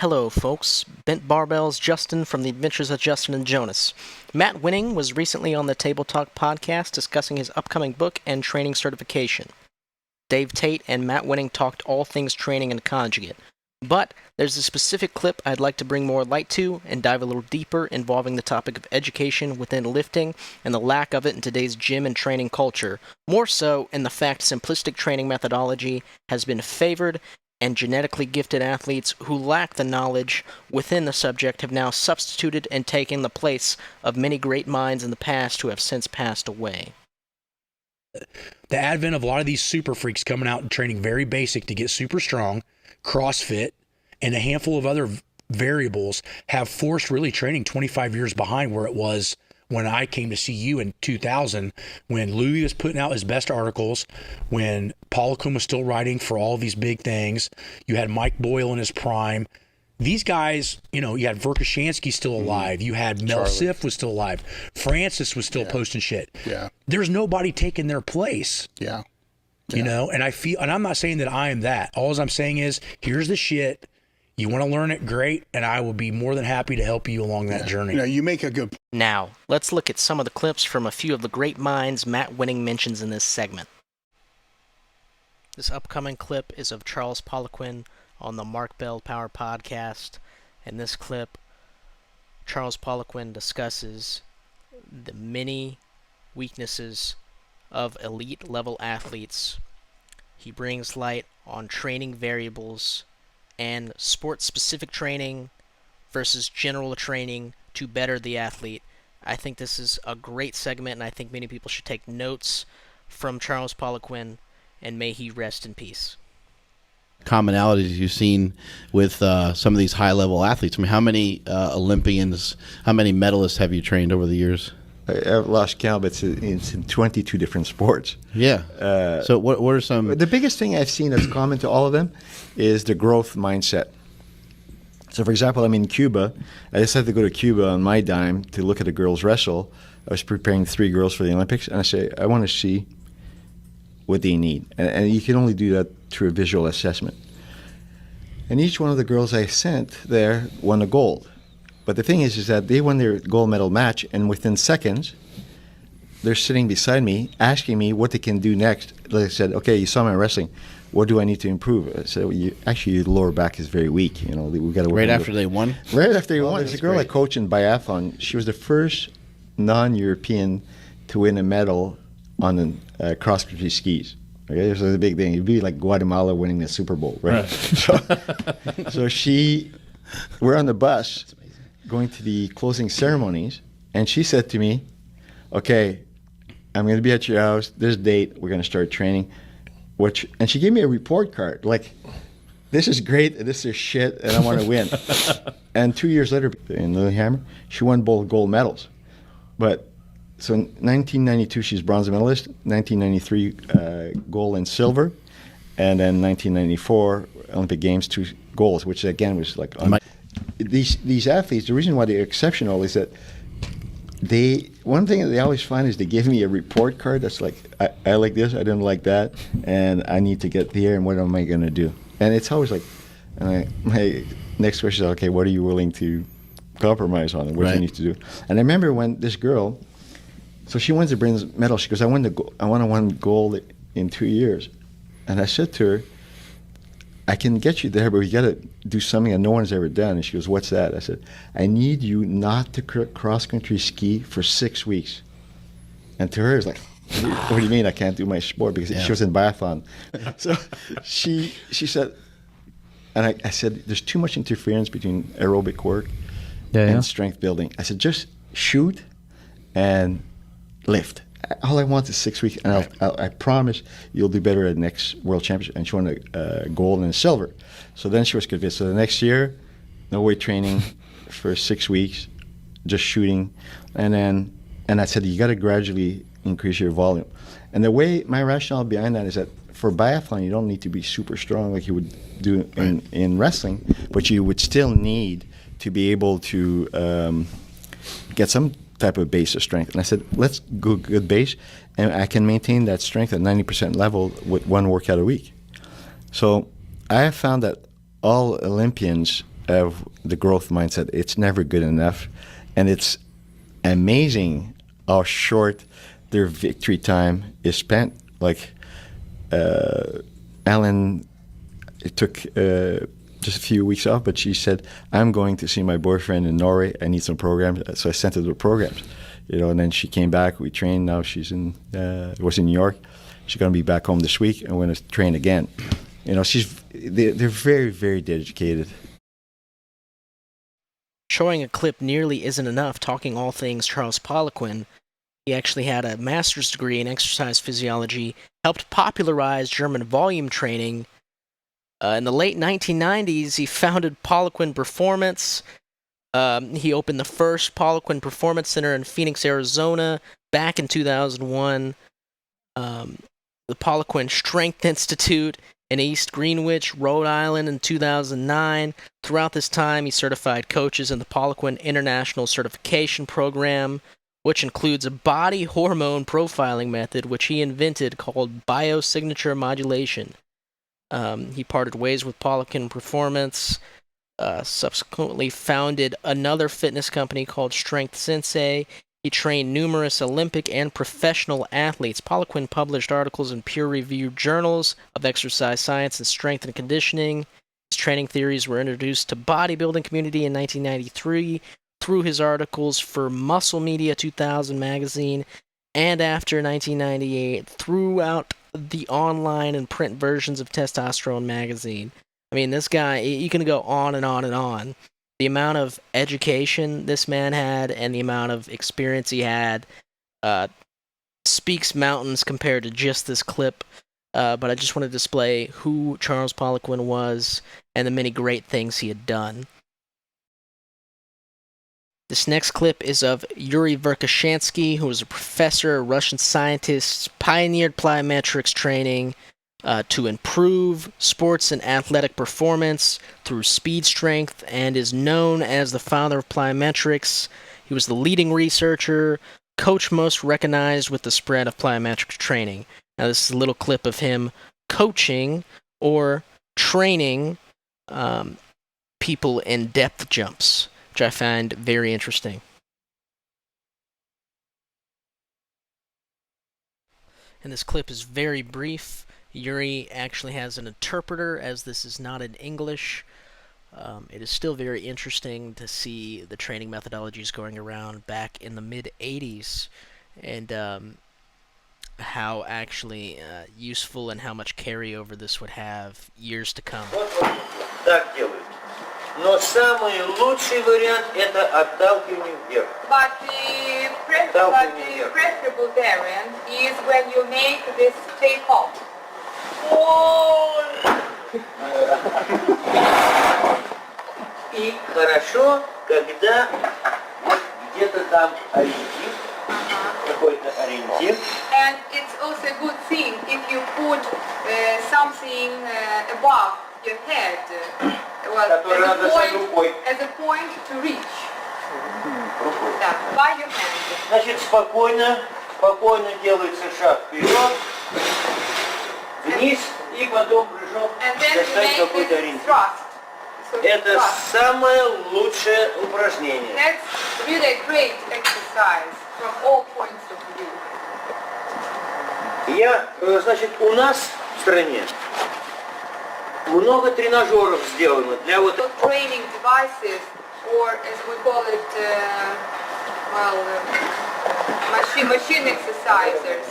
Hello, folks. Bent Barbells Justin from the Adventures of Justin and Jonas. Matt Winning was recently on the Table Talk podcast discussing his upcoming book and training certification. Dave Tate and Matt Winning talked all things training and conjugate. But there's a specific clip I'd like to bring more light to and dive a little deeper involving the topic of education within lifting and the lack of it in today's gym and training culture, more so in the fact simplistic training methodology has been favored and genetically gifted athletes who lack the knowledge within the subject have now substituted and taken the place of many great minds in the past who have since passed away. The advent of a lot of these super freaks coming out and training very basic to get super strong, CrossFit, and a handful of other variables have forced really training 25 years behind where it was when I came to see you in 2000, when Louis was putting out his best articles, when Paul Kuhn was still writing for all these big things. You had Mike Boyle in his prime. These guys, you had Verkhoshansky still alive. You had Mel Siff was still alive. Francis was still posting shit. Yeah. There's nobody taking their place. Yeah. And I'm not saying that I am that. All I'm saying is, here's the shit. You want to learn it, great, and I will be more than happy to help you along that journey. You make a good. Now, let's look at some of the clips from a few of the great minds Matt Winning mentions in this segment. This upcoming clip is of Charles Poliquin on the Mark Bell Power Podcast. In this clip, Charles Poliquin discusses the many weaknesses of elite level athletes. He brings light on training variables and sport-specific training versus general training to better the athlete. I think this is a great segment, and I think many people should take notes from Charles Poliquin, and may he rest in peace. Commonalities you've seen with some of these high-level athletes. I mean, how many Olympians, how many medalists have you trained over the years? I've lost count, but it's in 22 different sports. Yeah. So what are some... The biggest thing I've seen that's common to all of them is the growth mindset. So, for example, I'm in Cuba. I decided to go to Cuba on my dime to look at the girls wrestle. I was preparing 3 girls for the Olympics, and I say, I want to see what they need. And you can only do that through a visual assessment. And each one of the girls I sent there won a gold. But the thing is that they won their gold medal match, and within seconds, they're sitting beside me, asking me what they can do next. Like I said, okay, you saw my wrestling. What do I need to improve? I said, well, your lower back is very weak. We got to work. Right after they won? Right after they won. There's a girl I coach in biathlon. She was the first non-European to win a medal on cross-country skis. Okay, this was a big thing. It'd be like Guatemala winning the Super Bowl, right? So we're on the bus going to the closing ceremonies, and she said to me, okay, I'm going to be at your house this date, we're going to start training. And she gave me a report card, like, this is great, this is shit, and I want to win. And 2 years later, in Lillehammer, she won both gold medals. So in 1992, she's bronze medalist, 1993, gold and silver, and then 1994, Olympic Games, 2 golds, which again was like... These athletes, the reason why they're exceptional is that one thing that they always find is they give me a report card that's like, I like this, I didn't like that, and I need to get there, and what am I going to do? And it's always like, my next question is, okay, what are you willing to compromise on, and what do you need to do? And I remember when this girl, so she wins the bronze medal, she goes, I want to win gold in 2 years. And I said to her, I can get you there, but we got to do something that no one's ever done. And she goes, what's that? I said, I need you not to cross-country ski for 6 weeks. And to her, it's like, what do you mean I can't do my sport? Because she was in biathlon. So she said, and I said, there's too much interference between aerobic work and strength building. I said, just shoot and lift. All I want is 6 weeks, and I promise you'll do better at next World Championship. And she won a gold and a silver. So then she was convinced. So the next year, no weight training for 6 weeks, just shooting. And I said, you got to gradually increase your volume. And the way, my rationale behind that is that for biathlon, you don't need to be super strong like you would do in wrestling, but you would still need to be able to get some type of base of strength. And I said, let's go good base, and I can maintain that strength at 90% level with 1 workout a week. So I have found that all Olympians of the growth mindset. It's never good enough, and it's amazing how short their victory time is spent. Like Ellen, it took just a few weeks off, but she said, "I'm going to see my boyfriend in Norway. I need some programs." So I sent her the programs, and then she came back. We trained. Now she's in was in New York. She's going to be back home this week, and we're going to train again. They're very, very dedicated. Showing a clip nearly isn't enough. Talking all things Charles Poliquin, he actually had a master's degree in exercise physiology, helped popularize German volume training. In the late 1990s, he founded Poliquin Performance. He opened the first Poliquin Performance Center in Phoenix, Arizona, back in 2001. The Poliquin Strength Institute in East Greenwich, Rhode Island in 2009. Throughout this time, he certified coaches in the Poliquin International Certification Program, which includes a body hormone profiling method which he invented called biosignature modulation. He parted ways with Poliquin Performance, subsequently founded another fitness company called Strength Sensei. He trained numerous Olympic and professional athletes. Poliquin published articles in peer-reviewed journals of exercise science and strength and conditioning. His training theories were introduced to bodybuilding community in 1993 through his articles for Muscle Media 2000 magazine, and after 1998 throughout the online and print versions of Testosterone magazine. I mean, this guy, you can go on and on and on. The amount of education this man had and the amount of experience he had speaks mountains compared to just this clip. But I just want to display who Charles Poliquin was and the many great things he had done. This next clip is of Yuri Verkhoshansky, who was a professor, a Russian scientist, pioneered plyometrics training to improve sports and athletic performance through speed strength, and is known as the father of plyometrics. He was the leading researcher, coach most recognized with the spread of plyometrics training. Now this is a little clip of him coaching or training people in depth jumps, which I find very interesting. And this clip is very brief. Yuri actually has an interpreter, as this is not in English. It is still very interesting to see the training methodologies going around back in the mid-'80s, and how actually useful and how much carryover this would have years to come. Так делают. Но самый лучший вариант это отталкивание вверх. But the preferable variant is when you make this take off. И хорошо, когда вот где-то там ориентир, какой-то ориентир. And it's also a good thing if you put something above your head, well, as a point to reach. Да, by your hand. Значит, спокойно делается шаг вперед, вниз и потом прыжок, достать какой-то ориентир. Это самое лучшее упражнение. That's really a great exercise from all points of view. Значит, у нас в стране много тренажеров сделано для вот training devices, or as we call it, machine exercisers.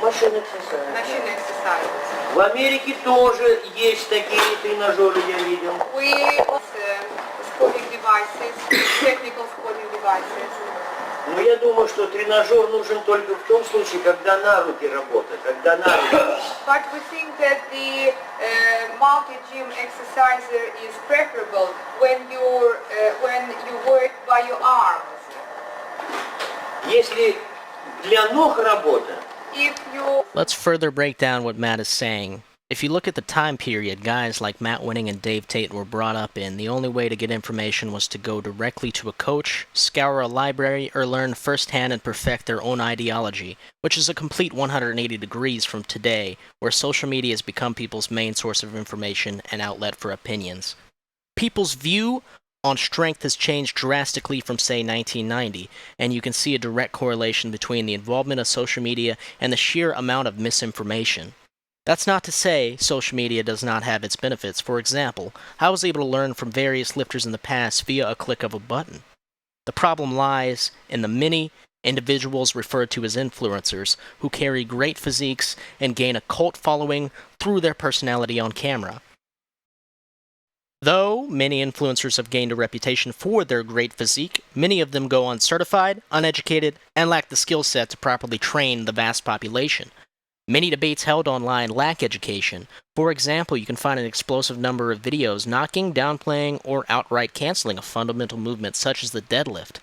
Machine exercises. Machine exercises. В Америке тоже есть такие тренажеры, я видел. We also squatting devices, technical squatting devices. Но я думаю, что тренажер нужен только в том случае, когда на руки работает, когда на руки. But we think that the multi-gym exerciser is preferable when you work by your arms. Если для ног работа. If you Let's further break down what Matt is saying. If you look at the time period guys like Matt Winning and Dave Tate were brought up in, the only way to get information was to go directly to a coach, scour a library, or learn firsthand and perfect their own ideology, which is a complete 180 degrees from today, where social media has become people's main source of information and outlet for opinions. People's view on strength has changed drastically from, say, 1990, and you can see a direct correlation between the involvement of social media and the sheer amount of misinformation. That's not to say social media does not have its benefits. For example, I was able to learn from various lifters in the past via a click of a button. The problem lies in the many individuals referred to as influencers who carry great physiques and gain a cult following through their personality on camera. Though many influencers have gained a reputation for their great physique, many of them go uncertified, uneducated, and lack the skill set to properly train the vast population. Many debates held online lack education. For example, you can find an explosive number of videos knocking, downplaying, or outright canceling a fundamental movement such as the deadlift.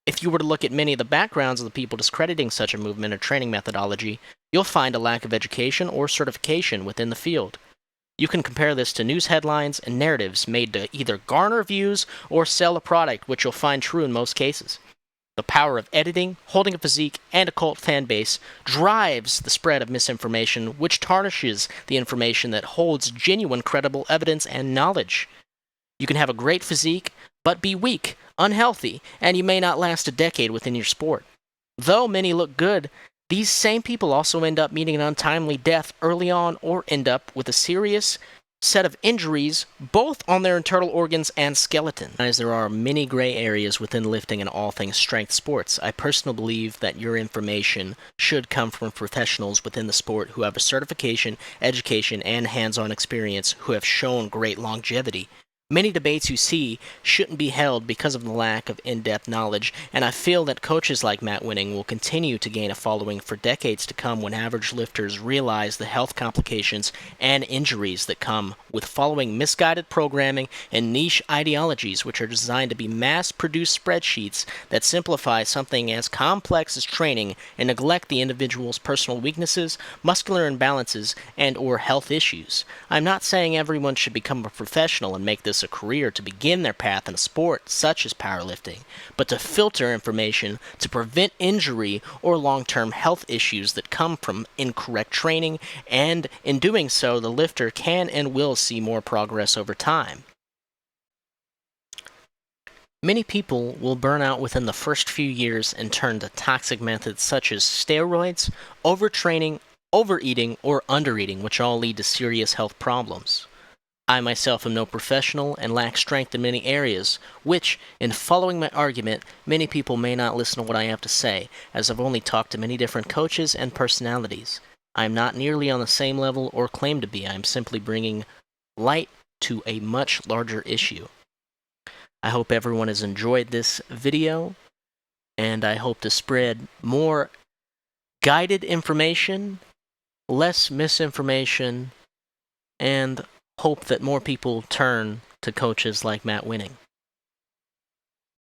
If you were to look at many of the backgrounds of the people discrediting such a movement or training methodology, you'll find a lack of education or certification within the field. You can compare this to news headlines and narratives made to either garner views or sell a product, which you'll find true in most cases. The power of editing, holding a physique, and a cult fan base drives the spread of misinformation, which tarnishes the information that holds genuine, credible evidence and knowledge. You can have a great physique, but be weak, unhealthy, and you may not last a decade within your sport. Though many look good, these same people also end up meeting an untimely death early on or end up with a serious set of injuries, both on their internal organs and skeleton. As there are many gray areas within lifting and all things strength sports, I personally believe that your information should come from professionals within the sport who have a certification, education, and hands-on experience who have shown great longevity. Many debates you see shouldn't be held because of the lack of in-depth knowledge, and I feel that coaches like Matt Winning will continue to gain a following for decades to come when average lifters realize the health complications and injuries that come with following misguided programming and niche ideologies which are designed to be mass-produced spreadsheets that simplify something as complex as training and neglect the individual's personal weaknesses, muscular imbalances, and or health issues. I'm not saying everyone should become a professional and make this a career to begin their path in a sport such as powerlifting, but to filter information to prevent injury or long-term health issues that come from incorrect training, and in doing so, the lifter can and will see more progress over time. Many people will burn out within the first few years and turn to toxic methods such as steroids, overtraining, overeating, or undereating, which all lead to serious health problems. I myself am no professional and lack strength in many areas, which, in following my argument, many people may not listen to what I have to say, as I've only talked to many different coaches and personalities. I am not nearly on the same level or claim to be. I am simply bringing light to a much larger issue. I hope everyone has enjoyed this video, and I hope to spread more guided information, less misinformation, and hope that more people turn to coaches like Matt Winning.